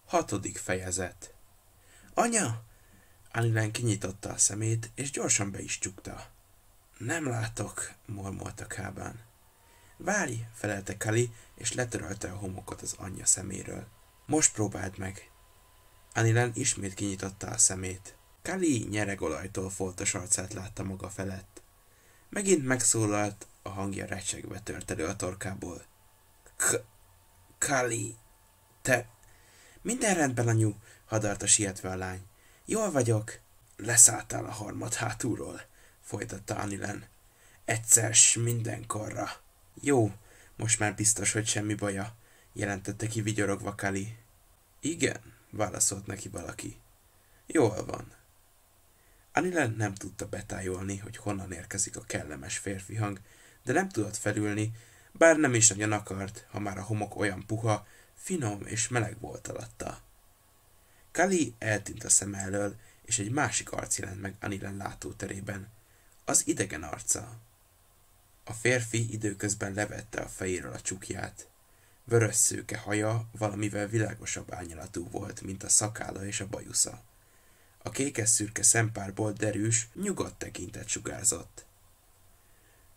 6. fejezet. Anya! Anilen kinyitotta a szemét, és gyorsan be is csukta. Nem látok, mormolta Kában. Várj, felelte Kali, és letörölte a homokot az anyja szeméről. Most próbáld meg. Anilen ismét kinyitotta a szemét. Kali nyeregolajtól foltos arcát látta maga felett. Megint megszólalt, a hangja recsegve tört elő a torkából. Kali, te... Minden rendben, anyu, hadarta sietve a lány. Jól vagyok. Leszálltál a harmad hátulról, folytatta Anilen. Egyszer s mindenkorra. Jó, most már biztos, hogy semmi baja, jelentette ki vigyorogva Kali. Igen, válaszolt neki valaki. Jól van. Anilen nem tudta betájolni, hogy honnan érkezik a kellemes férfi hang, de nem tudott felülni, bár nem is nagyon akart, ha már a homok olyan puha, finom és meleg volt alatta. Kali eltűnt a szem elől, és egy másik arc jelent meg Anilen látóterében. Az idegen arca. A férfi időközben levette a fejéről a csukját. Vörös szőke haja valamivel világosabb árnyalatú volt, mint a szakálla és a bajusza. A kékes-szürke szempárból derűs, nyugodt tekintet sugárzott.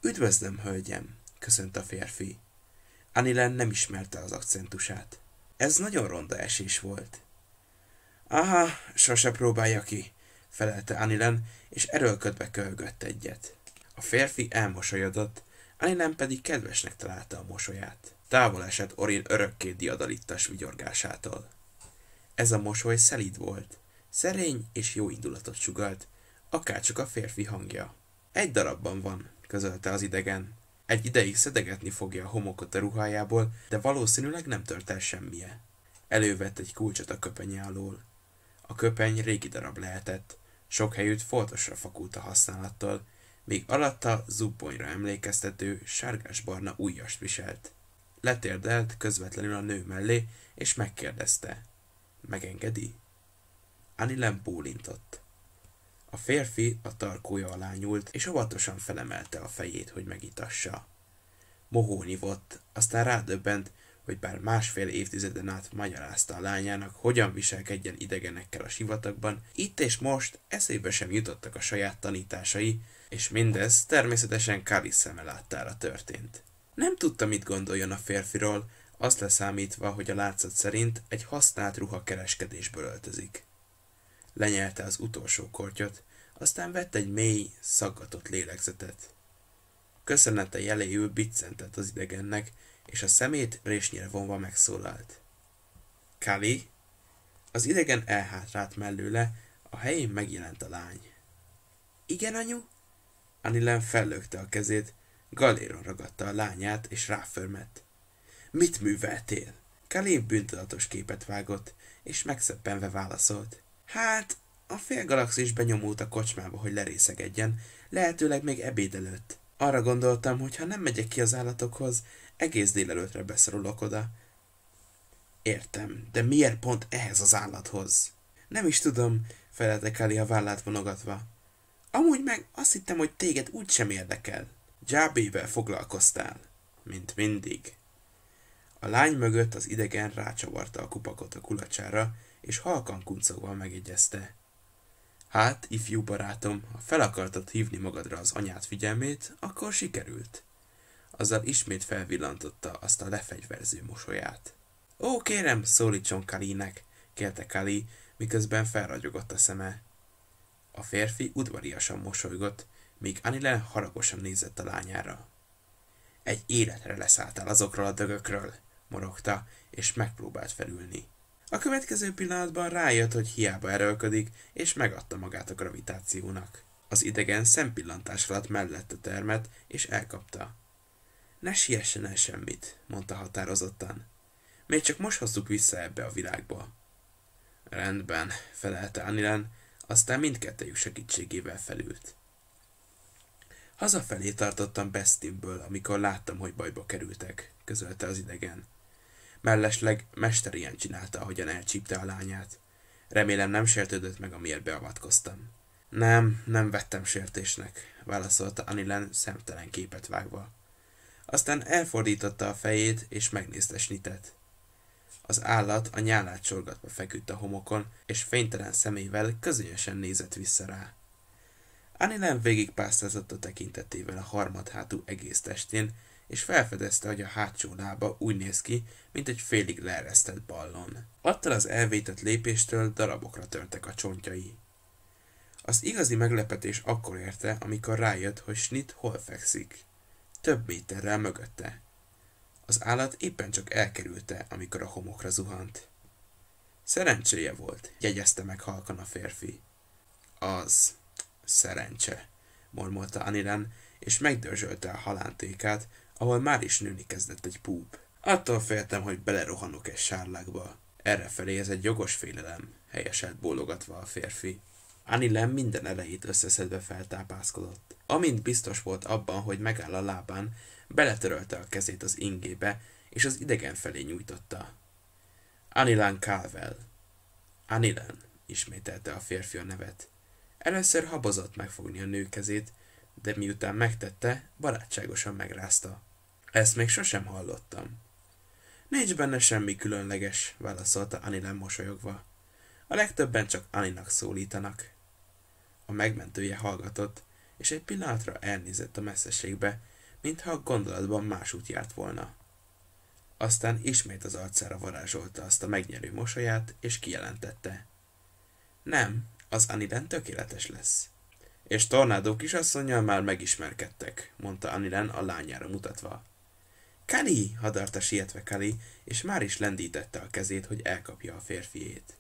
Üdvözlöm, hölgyem, köszönt a férfi. Anilen nem ismerte az akcentusát. Ez nagyon ronda esés volt. Aha, sose próbálja ki, felelte Anilen, és erőlködve köhögött egyet. A férfi elmosolyodott, Anilen pedig kedvesnek találta a mosolyát. Távol esett Orin örökké diadalittas vigyorgásától. Ez a mosoly szelíd volt, szerény és jó indulatot sugalt, akárcsak a férfi hangja. Egy darabban van, közölte az idegen. Egy ideig szedegetni fogja a homokot a ruhájából, de valószínűleg nem tört el semmije. Elővett egy kulcsot a köpenye alól. A köpeny régi darab lehetett, sok helyütt foltosra fakult a használattal, míg alatta zubbonyra emlékeztető, sárgás-barna ujjast viselt. Letérdelt közvetlenül a nő mellé, és megkérdezte. Megengedi? Anilen bólintott. A férfi a tarkója alá nyúlt, és óvatosan felemelte a fejét, hogy megitassa. Mohó nyivott, aztán rádöbbent, hogy bár másfél évtizeden át magyarázta a lányának, hogyan viselkedjen idegenekkel a sivatagban, itt és most eszébe sem jutottak a saját tanításai, és mindez természetesen Kali szeme láttára történt. Nem tudta, mit gondoljon a férfiról, azt leszámítva, hogy a látszat szerint egy használt ruha kereskedésből öltözik. Lenyelte az utolsó kortyot, aztán vett egy mély, szaggatott lélegzetet. Köszönete jeléül biccentett az idegennek, és a szemét résnyire vonva megszólalt. Kali? Az idegen elhátrált mellőle, a helyén megjelent a lány. Igen, anyu? Anilen fellökte a kezét, galléron ragadta a lányát, és ráförmett. Mit műveltél? Kali bűntudatos képet vágott, és megszeppenve válaszolt. Hát, a félgalaxis benyomult a kocsmába, hogy lerészegedjen, lehetőleg még ebéd előtt. Arra gondoltam, hogy ha nem megyek ki az állatokhoz, egész délelőttre beszorulok oda. Értem, de miért pont ehhez az állathoz? Nem is tudom, felelte Kali a vállát vonogatva. Amúgy meg azt hittem, hogy téged úgysem érdekel. Dzsábével foglalkoztál, mint mindig. A lány mögött az idegen rácsavarta a kupakot a kulacsára, és halkan kuncogva megjegyezte. Hát, ifjú barátom, ha fel akartad hívni magadra az anyád figyelmét, akkor sikerült. Azzal ismét felvillantotta azt a lefegyverző mosolyát. Ó, kérem, szólítson Kalinek, kérte Kali, miközben felragyogott a szeme. A férfi udvariasan mosolygott, míg Anilen haragosan nézett a lányára. Egy életre leszálltál azokról a dögökről, morogta, és megpróbált felülni. A következő pillanatban rájött, hogy hiába erőlködik, és megadta magát a gravitációnak. Az idegen szempillantás alatt mellette termett, és elkapta. Ne siessen el semmit, mondta határozottan. Még csak most hozzuk vissza ebbe a világba. Rendben, felelte Anilen, aztán mindkettejük segítségével felült. Hazafelé tartottam Bestimből, amikor láttam, hogy bajba kerültek, közölte az idegen. Mellesleg mesterien csinálta, ahogyan elcsípte a lányát. Remélem nem sértődött meg, amiért beavatkoztam. Nem vettem sértésnek, válaszolta Anilen szemtelen képet vágva. Aztán elfordította a fejét, és megnézte Snitet. Az állat a nyálát csorgatva feküdt a homokon, és fénytelen szemével közönösen nézett vissza rá. Anilen végigpásztázott a tekintetével a harmadhátú egész testén, és felfedezte, hogy a hátsó lába úgy néz ki, mint egy félig leeresztett ballon. Attól az elvétett lépéstől darabokra törtek a csontjai. Az igazi meglepetés akkor érte, amikor rájött, hogy Schnitt hol fekszik. Több méterrel mögötte. Az állat éppen csak elkerülte, amikor a homokra zuhant. Szerencséje volt, jegyezte meg halkan a férfi. Az szerencse, mormolta Anilen, és megdörzsölte a halántékát, ahol már is nőni kezdett egy púp. Attól féltem, hogy belerohanok egy sárlákba. Errefelé ez egy jogos félelem, helyeselt bólogatva a férfi. Anilen minden erejét összeszedve feltápászkodott. Amint biztos volt abban, hogy megáll a lábán, beletörölte a kezét az ingébe, és az idegen felé nyújtotta. Anilen Calwell. Anilen, ismételte a férfi a nevet. Először habozott megfogni a nő kezét, de miután megtette, barátságosan megrázta. Ezt még sosem hallottam. Nincs benne semmi különleges, válaszolta Anilen mosolyogva. A legtöbben csak Aninak szólítanak. A megmentője hallgatott, és egy pillanatra elnézett a messzeségbe, mintha a gondolatban másút járt volna. Aztán ismét az arcára varázsolta azt a megnyerő mosolyát, és kijelentette. Nem, az Anilen tökéletes lesz. És Tornádó kisasszonnyal már megismerkedtek, mondta Anilen a lányára mutatva. Kali, hadarta sietve Kali, és már is lendítette a kezét, hogy elkapja a férfiét.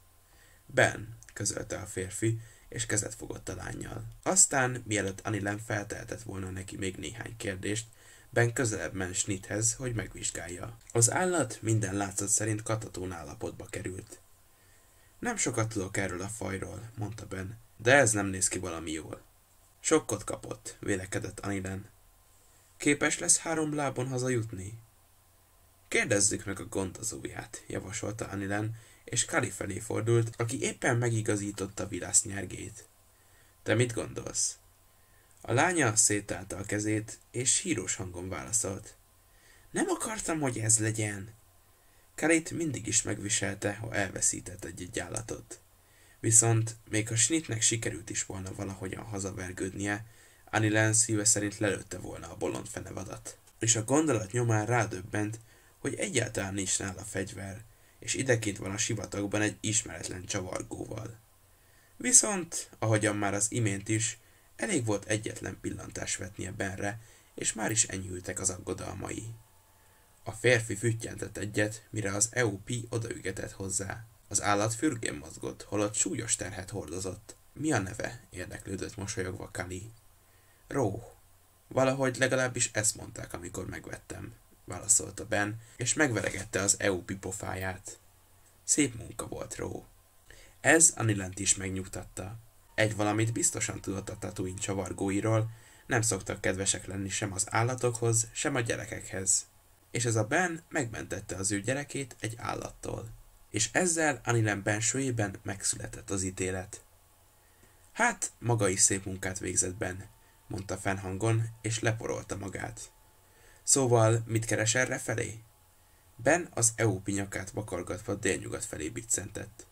Ben, közölte a férfi, és kezet fogott a lánnyal. Aztán, mielőtt Anilen feltehetett volna neki még néhány kérdést, Ben közelebb ment Schnitthez, hogy megvizsgálja. Az állat minden látszat szerint katatón állapotba került. Nem sokat tudok erről a fajról, mondta Ben, de ez nem néz ki valami jól. Sokkot kapott, vélekedett Anilen. Képes lesz 3 lábon hazajutni? Kérdezzük meg a gondozóját, javasolta Anilen, és Kali felé fordult, aki éppen megigazította virásznyergét. Te mit gondolsz? A lánya széttálta a kezét, és sírós hangon válaszolt. Nem akartam, hogy ez legyen. Kalit mindig is megviselte, ha elveszített egy állatot. Viszont még ha Schnittnek sikerült is volna valahogyan hazavergődnie, Anilen szíve szerint lelőtte volna a bolond fenevadat. És a gondolat nyomán rádöbbent, hogy egyáltalán nincs nála fegyver, és idekint van a sivatagban egy ismeretlen csavargóval. Viszont, ahogyan már az imént is, elég volt egyetlen pillantást vetnie Benre, és már is enyhültek az aggodalmai. A férfi füttyentett egyet, mire az EUP odaügetett hozzá. Az állat fürgén mozgott, holott súlyos terhet hordozott. Mi a neve? Érdeklődött mosolyogva Kali. Ró. Valahogy legalábbis ezt mondták, amikor megvettem, válaszolta Ben, és megveregette az EUP pofáját. Szép munka volt, Ró. Ez Anilent is megnyugtatta. Egy valamit biztosan tudott a Tatooine csavargóiról, nem szoktak kedvesek lenni sem az állatokhoz, sem a gyerekekhez. És ez a Ben megmentette az ő gyerekét egy állattól. És ezzel Anilen bensőjében megszületett az ítélet. Hát, maga is szép munkát végzett Ben, mondta fennhangon, és leporolta magát. Szóval, mit keres erre felé? Ben az EUP nyakát vakargatva délnyugat felé biccentett.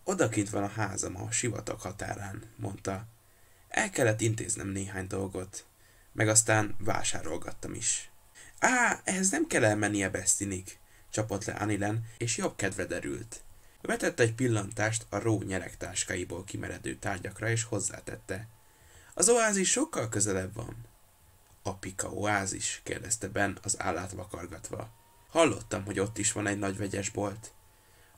Odakint van a házam a sivatag határán, mondta. El kellett intéznem néhány dolgot, meg aztán vásárolgattam is. Ehhez nem kell elmennie Bestinig, csapott le Anilen, és jobb kedve derült. Vetett egy pillantást a Ró nyeregtáskáiból kimeredő tárgyakra, és hozzátette. Az oázis sokkal közelebb van. A Pika oázis? Kérdezte Ben az állát vakargatva. Hallottam, hogy ott is van egy nagy vegyesbolt.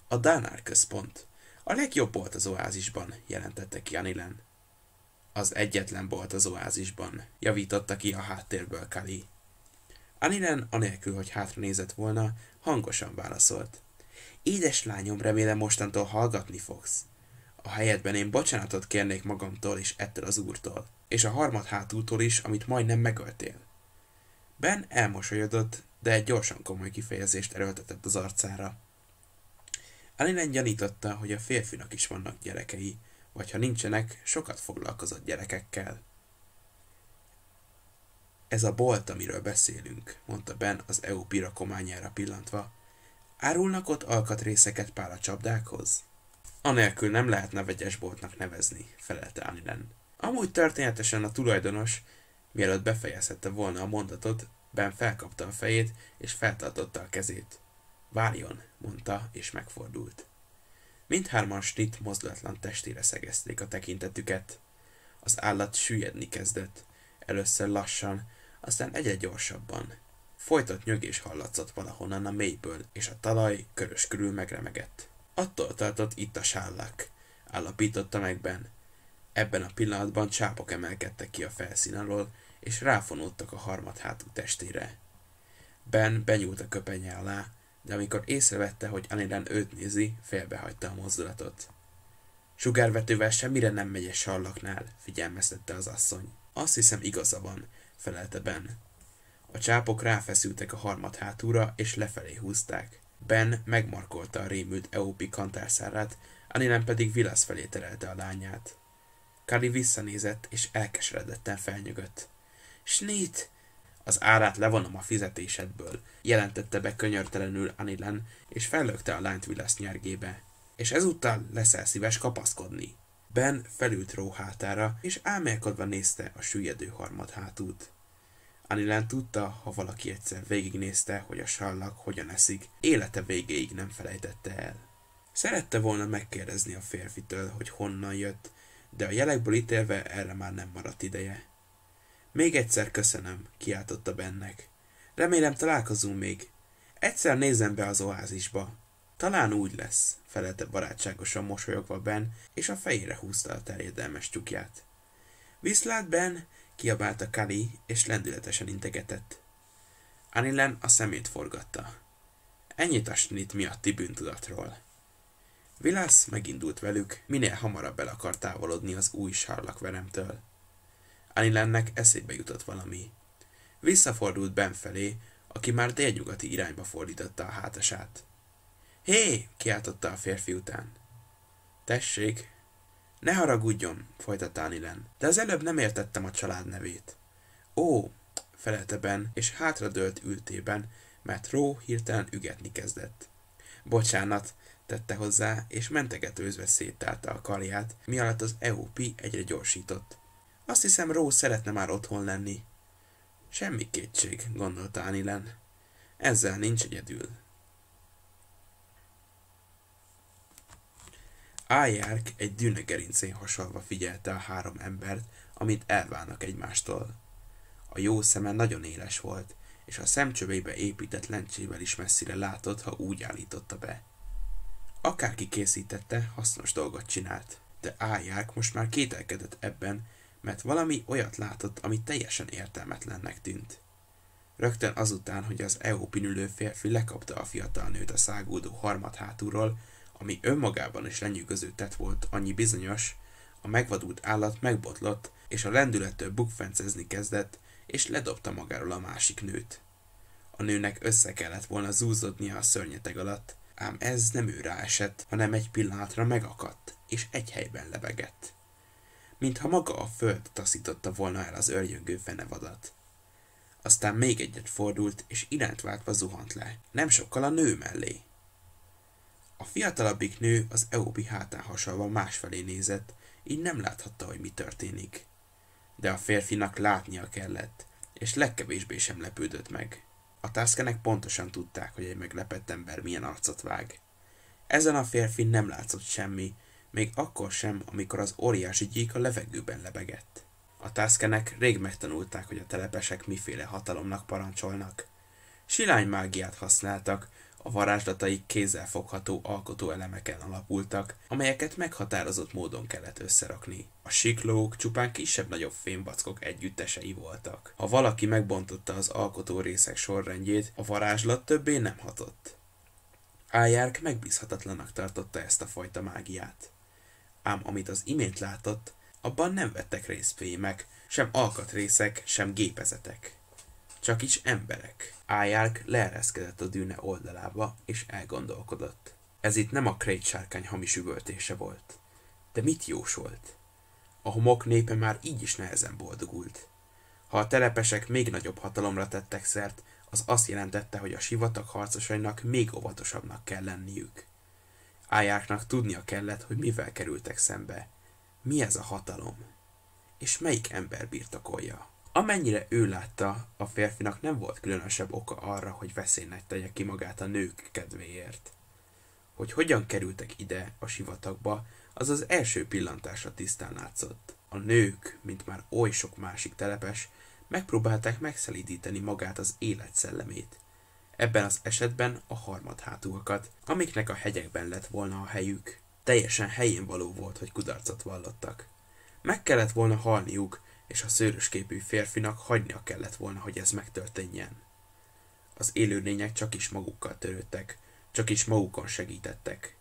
A Dánár központ. A legjobb bolt az oázisban, jelentette ki Anilen. Az egyetlen bolt az oázisban, javította ki a háttérből Kali. Anilen, anélkül, hogy hátra nézett volna, hangosan válaszolt. Édes lányom, remélem mostantól hallgatni fogsz. A helyedben én bocsánatot kérnék magamtól és ettől az úrtól, és a harmadhátútól is, amit majdnem megöltél. Ben elmosolyodott, de egy gyorsan komoly kifejezést erőltetett az arcára. Anilen gyanította, hogy a férfinak is vannak gyerekei, vagy ha nincsenek, sokat foglalkozott gyerekekkel. Ez a bolt, amiről beszélünk, mondta Ben az EUP rakományára pillantva. Árulnak ott alkatrészeket pályacsapdákhoz? Anélkül nem lehetne vegyesboltnak nevezni, felelte Anilen. Amúgy történetesen a tulajdonos, mielőtt befejezhette volna a mondatot, Ben felkapta a fejét, és feltartotta a kezét. Várjon, mondta, és megfordult. Mindhárman Schnitt mozdulatlan testére szegezték a tekintetüket. Az állat süllyedni kezdett, először lassan, aztán egyre gyorsabban. Folytott nyögés hallatszott valahonnan a mélyből, és a talaj körös körül megremegett. Attól tartott itt a sállak, állapította meg Ben. Ebben a pillanatban csápok emelkedtek ki a felszín alól, és ráfonódtak a harmadhátú testére. Ben benyúlt a köpenye alá, de amikor észrevette, hogy Anilen őt nézi, félbehagyta a mozdulatot. Sugárvetővel semmire nem megy egy sallaknál, figyelmeztette az asszony. Azt hiszem igaza van, felelte Ben. A csápok ráfeszültek a harmadhátúra, és lefelé húzták. Ben megmarkolta a rémült Eopi kantárszárát, Anilen pedig Vilasz felé terelte a lányát. Kali visszanézett, és elkeseredetten felnyögött. Schnitt! Az árát levonom a fizetésedből, jelentette be könyörtelenül Anilen, és fellökte a lányt Vilasz nyergébe. És ezúttal leszel szíves kapaszkodni. Ben felült Ró hátára, és álmélkodva nézte a süllyedő harmadhátút. Anilen tudta, ha valaki egyszer végignézte, hogy a sallak hogyan eszik, élete végéig nem felejtette el. Szerette volna megkérdezni a férfitől, hogy honnan jött, de a jelekből ítélve erre már nem maradt ideje. Még egyszer köszönöm, kiáltotta Bennek. Remélem találkozunk még. Egyszer nézzem be az oázisba. Talán úgy lesz, felelte barátságosan mosolyogva Ben, és a fejére húzta a terjedelmes tyúkját. Viszlát, Ben! Kiabálta Kali, és lendületesen integetett. Anilen a szemét forgatta. Ennyit a Schnitt miatti bűntudatról. Vilasz megindult velük, minél hamarabb el akar távolodni az új sarlakveremtől. Anilennek eszébe jutott valami. Visszafordult Ben felé, aki már délnyugati irányba fordította a hátasát. Hé! Kiáltotta a férfi után. Tessék! Ne haragudjon, folytatta Anilen, de az előbb nem értettem a család nevét. Ó, felelte Ben, és hátradőlt ültében, mert Ró hirtelen ügetni kezdett. Bocsánat, tette hozzá, és mentegetőzve széttárta a karját, mi alatt az Eopi egyre gyorsított. Azt hiszem, Ró szeretne már otthon lenni. Semmi kétség, gondolta Anilen. Ezzel nincs egyedül. Ájárk egy dűnegerincén hasalva figyelte a három embert, amit elválnak egymástól. A jó szeme nagyon éles volt, és a szemcsövébe épített lencsével is messzire látott, ha úgy állította be. Akárki készítette, hasznos dolgot csinált, de Ájárk most már kételkedett ebben, mert valami olyat látott, ami teljesen értelmetlennek tűnt. Rögtön azután, hogy az Eopin ülő férfi lekapta a fiatal nőt a száguldó harmadhátúról, ami önmagában is lenyűgöző tett volt, annyi bizonyos, a megvadult állat megbotlott, és a lendülettől bukfencezni kezdett, és ledobta magáról a másik nőt. A nőnek össze kellett volna zúzódnia a szörnyeteg alatt, ám ez nem ő esett, hanem egy pillanatra megakadt, és egy helyben lebegett. Mintha maga a föld taszította volna el az őrjöngő fenevadat. Aztán még egyet fordult, és irányt váltva zuhant le, nem sokkal a nő mellé. A fiatalabbik nő az Eopi hátán hasalva másfelé nézett, így nem láthatta, hogy mi történik. De a férfinak látnia kellett, és legkevésbé sem lepődött meg. A Tuskenek pontosan tudták, hogy egy meglepett ember milyen arcot vág. Ezen a férfin nem látszott semmi, még akkor sem, amikor az óriási gyík a levegőben lebegett. A Tuskenek rég megtanulták, hogy a telepesek miféle hatalomnak parancsolnak. Silánymágiát használtak, a varázslataik kézzelfogható alkotóelemeken alapultak, amelyeket meghatározott módon kellett összerakni. A siklók csupán kisebb-nagyobb fémvackok együttesei voltak. Ha valaki megbontotta az alkotó részek sorrendjét, a varázslat többé nem hatott. Ájárk megbízhatatlanak tartotta ezt a fajta mágiát. Ám amit az imént látott, abban nem vettek részt fémek, sem alkatrészek, sem gépezetek. Csak is emberek. Ájárk leereszkedett a dűne oldalába, és elgondolkodott. Ez itt nem a Krayt sárkány hamis üvöltése volt. De mit jósolt? A homok népe már így is nehezen boldogult. Ha a telepesek még nagyobb hatalomra tettek szert, Az azt jelentette, hogy a sivatag harcosainak még óvatosabbnak kell lenniük. Ájáknak tudnia kellett, hogy mivel kerültek szembe. Mi ez a hatalom? És melyik ember birtokolja? Amennyire ő látta, a férfinak nem volt különösebb oka arra, hogy veszélynek tegye ki magát a nők kedvéért. Hogy hogyan kerültek ide a sivatagba, az az első pillantásra tisztán látszott. A nők, mint már oly sok másik telepes, megpróbálták megszelídíteni magát az élet szellemét. Ebben az esetben a harmadhátúakat, amiknek a hegyekben lett volna a helyük. Teljesen helyén való volt, hogy kudarcot vallottak. Meg kellett volna halniuk, és a szőrösképű férfinak hagynia kellett volna, hogy ez megtörténjen. Az élőlények csak is magukkal törődtek, csak is magukon segítettek.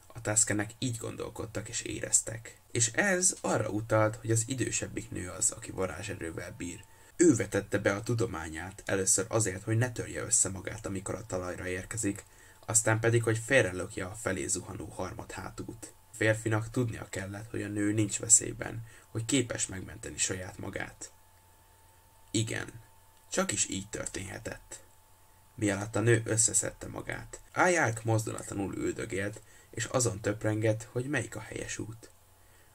A Tuskenek így gondolkodtak és éreztek. És ez arra utalt, hogy az idősebbik nő az, aki varázserővel bír. Ő vetette be a tudományát, először azért, hogy ne törje össze magát, amikor a talajra érkezik, aztán pedig, hogy félrelökje a felé zuhanó harmadhátút. A férfinak tudnia kellett, hogy a nő nincs veszélyben, hogy képes megmenteni saját magát. Igen, csak is így történhetett. Mialatt a nő összeszedte magát. Ájárk mozdulatlanul üldögélt, és azon töprengett, hogy melyik a helyes út.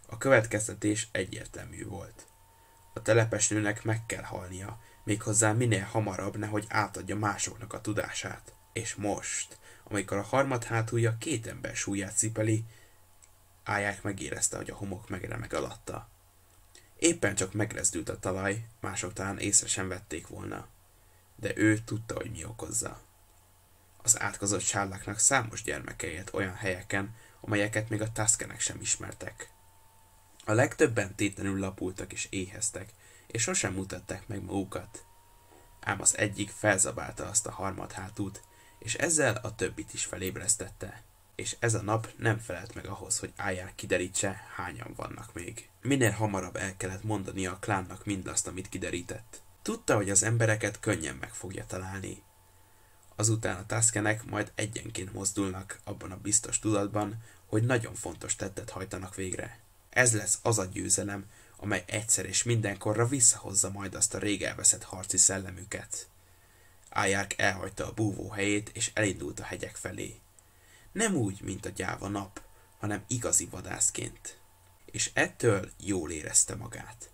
A következtetés egyértelmű volt. A telepes nőnek meg kell halnia, méghozzá minél hamarabb, nehogy átadja másoknak a tudását. És most, amikor a harmadhátúja két ember súlyát cipeli, Ájárk megérezte, hogy a homok megremeg alatta. Éppen csak megrezdült a talaj, mások talán észre sem vették volna. De ő tudta, hogy mi okozza. Az átkozott sárláknak számos gyermeke élt olyan helyeken, amelyeket még a Tuskenek sem ismertek. A legtöbben tétlenül lapultak és éheztek, és sosem mutatták meg magukat. Ám az egyik felzabálta azt a harmadhátút, és ezzel a többit is felébresztette. És ez a nap nem felelt meg ahhoz, hogy Ájár kiderítse, hányan vannak még. Minél hamarabb el kellett mondania a klánnak mindazt, amit kiderített. Tudta, hogy az embereket könnyen meg fogja találni. Azután a Tuskenek majd egyenként mozdulnak abban a biztos tudatban, hogy nagyon fontos tettet hajtanak végre. Ez lesz az a győzelem, amely egyszer és mindenkorra visszahozza majd azt a rég elveszett harci szellemüket. Ájárk elhagyta a búvó helyét, és elindult a hegyek felé. Nem úgy, mint a gyáva nap, hanem igazi vadászként. És ettől jól érezte magát.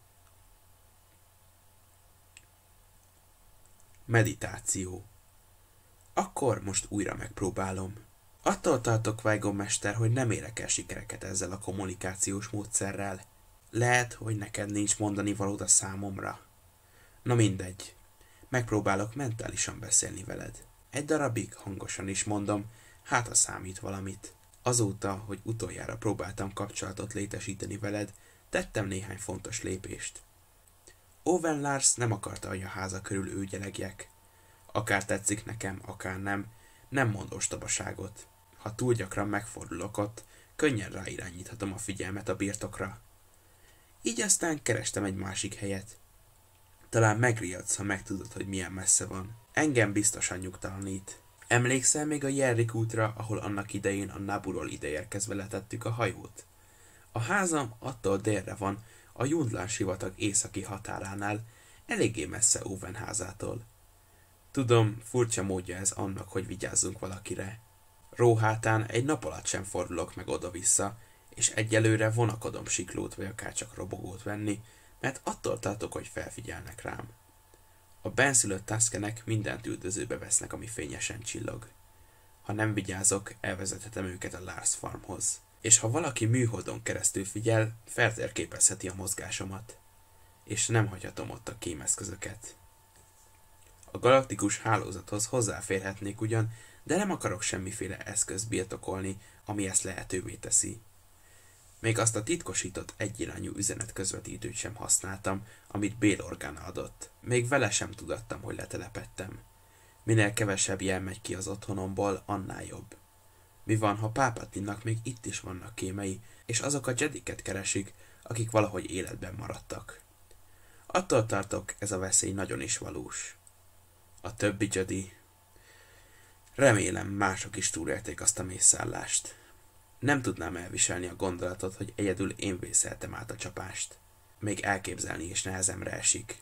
Meditáció. Akkor most újra megpróbálom. Attól tartok, Qui-Gon mester, hogy nem érek el sikereket ezzel a kommunikációs módszerrel. Lehet, hogy neked nincs mondani valód a számomra. Na mindegy. Megpróbálok mentálisan beszélni veled. Egy darabig hangosan is mondom, hát ha számít valamit. Azóta, hogy utoljára próbáltam kapcsolatot létesíteni veled, tettem néhány fontos lépést. Owen Lars nem akarta, hogy a háza körül ügyelegjek. Akár tetszik nekem, akár nem mond ostobaságot. Ha túl gyakran megfordulok ott, könnyen ráirányíthatom a figyelmet a birtokra. Így aztán kerestem egy másik helyet. Talán megriadsz, ha megtudod, hogy milyen messze van. Engem biztosan nyugtalanít. Emlékszel még a Jerrik útra, ahol annak idején a Nabooról ideérkezve letettük a hajót? A házam attól délre van, a Jundlán sivatag északi határánál, eléggé messze Owen házától. Tudom, furcsa módja ez annak, hogy vigyázzunk valakire. Róhátán egy nap alatt sem fordulok meg oda-vissza, és egyelőre vonakodom siklót vagy akár csak robogót venni, mert attól tartok, hogy felfigyelnek rám. A benszülött Tuskenek mindent üldözőbe vesznek, ami fényesen csillog. Ha nem vigyázok, elvezethetem őket a Lars farmhoz. És ha valaki műholdon keresztül figyel, feltérképezheti a mozgásomat. És nem hagyhatom ott a kémeszközöket. A galaktikus hálózathoz hozzáférhetnék ugyan, de nem akarok semmiféle eszközt birtokolni, ami ezt lehetővé teszi. Még azt a titkosított egyirányú üzenetközvetítőt sem használtam, amit Bail Organa adott. Még vele sem tudattam, hogy letelepedtem. Minél kevesebb jel megy ki az otthonomból, annál jobb. Mi van, ha Palpatine-nak még itt is vannak kémei, és azok a Jediket keresik, akik valahogy életben maradtak. Attól tartok, ez a veszély nagyon is valós. A többi Jedi... Remélem, mások is túlélték azt a mészállást. Nem tudnám elviselni a gondolatot, hogy egyedül én vészeltem át a csapást. Még elképzelni is nehezemre esik.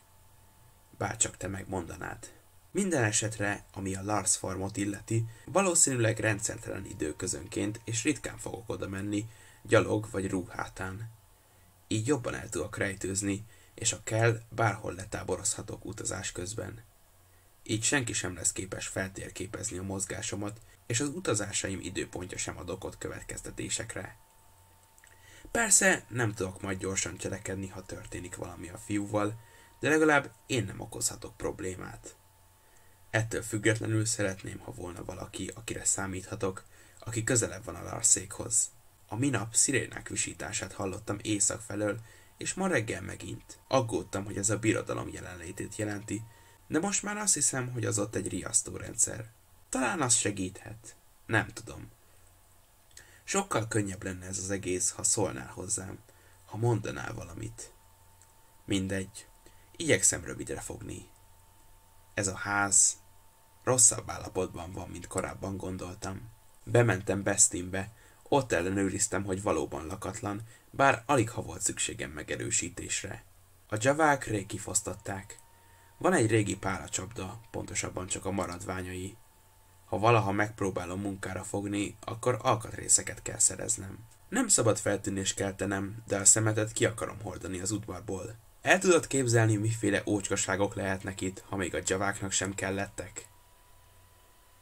Bárcsak te megmondanád. Minden esetre, ami a Lars farmot illeti, valószínűleg rendszertelen időközönként és ritkán fogok oda menni, gyalog vagy rúghátán. Így jobban el tudok rejtőzni, és ha kell, bárhol letáborozhatok utazás közben. Így senki sem lesz képes feltérképezni a mozgásomat, és az utazásaim időpontja sem ad okot következtetésekre. Persze nem tudok majd gyorsan cselekedni, ha történik valami a fiúval, de legalább én nem okozhatok problémát. Ettől függetlenül szeretném, ha volna valaki, akire számíthatok, aki közelebb van a Larszékhoz. A minap szirénák visítását hallottam észak felől, és ma reggel megint. Aggódtam, hogy ez a birodalom jelenlétét jelenti, de most már azt hiszem, hogy az ott egy riasztórendszer. Talán az segíthet. Nem tudom. Sokkal könnyebb lenne ez az egész, ha szólnál hozzám, ha mondanál valamit. Mindegy, igyekszem rövidre fogni. Ez a ház rosszabb állapotban van, mint korábban gondoltam. Bementem Bestinbe, ott ellenőriztem, hogy valóban lakatlan, bár alig ha volt szükségem megerősítésre. A javák rég kifosztották. Van egy régi páracsapda, pontosabban csak a maradványai. Ha valaha megpróbálom munkára fogni, akkor alkatrészeket kell szereznem. Nem szabad feltűnést keltenem, de a szemetet ki akarom hordani az udvarból. El tudod képzelni, miféle ócskaságok lehetnek itt, ha még a javáknak sem kellettek?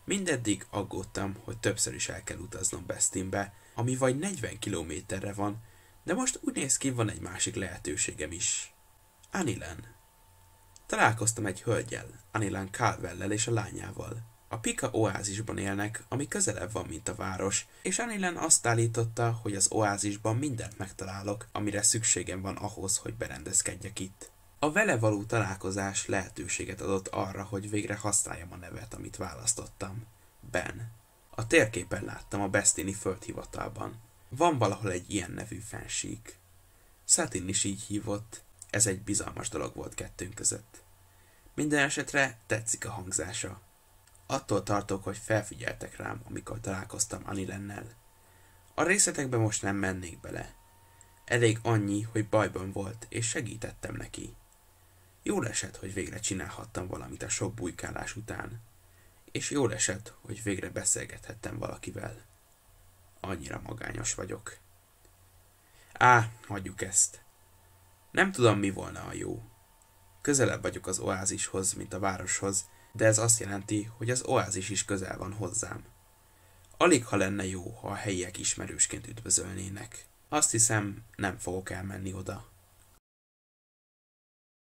Mindeddig aggódtam, hogy többször is el kell utaznom Bestinbe, ami vagy 40 kilométerre van, de most úgy néz ki, van egy másik lehetőségem is. Anilen. Találkoztam egy hölggyel, Anilen Calwell-lel és a lányával. A Pika oázisban élnek, ami közelebb van, mint a város, és Anilen azt állította, hogy az oázisban mindent megtalálok, amire szükségem van ahhoz, hogy berendezkedjek itt. A vele való találkozás lehetőséget adott arra, hogy végre használjam a nevet, amit választottam. Ben. A térképen láttam a Bestini földhivatalban. Van valahol egy ilyen nevű fensík. Satin is így hívott. Ez egy bizalmas dolog volt kettőnk között. Minden esetre tetszik a hangzása. Attól tartok, hogy felfigyeltek rám, amikor találkoztam Anilennel. A részletekbe most nem mennék bele. Elég annyi, hogy bajban volt, és segítettem neki. Jól esett, hogy végre csinálhattam valamit a sok bujkálás után. És jól esett, hogy végre beszélgethettem valakivel. Annyira magányos vagyok. Hagyjuk ezt. Nem tudom, mi volna a jó. Közelebb vagyok az oázishoz, mint a városhoz, de ez azt jelenti, hogy az oázis is közel van hozzám. Alig ha lenne jó, ha a helyiek ismerősként üdvözölnének. Azt hiszem, nem fogok elmenni oda.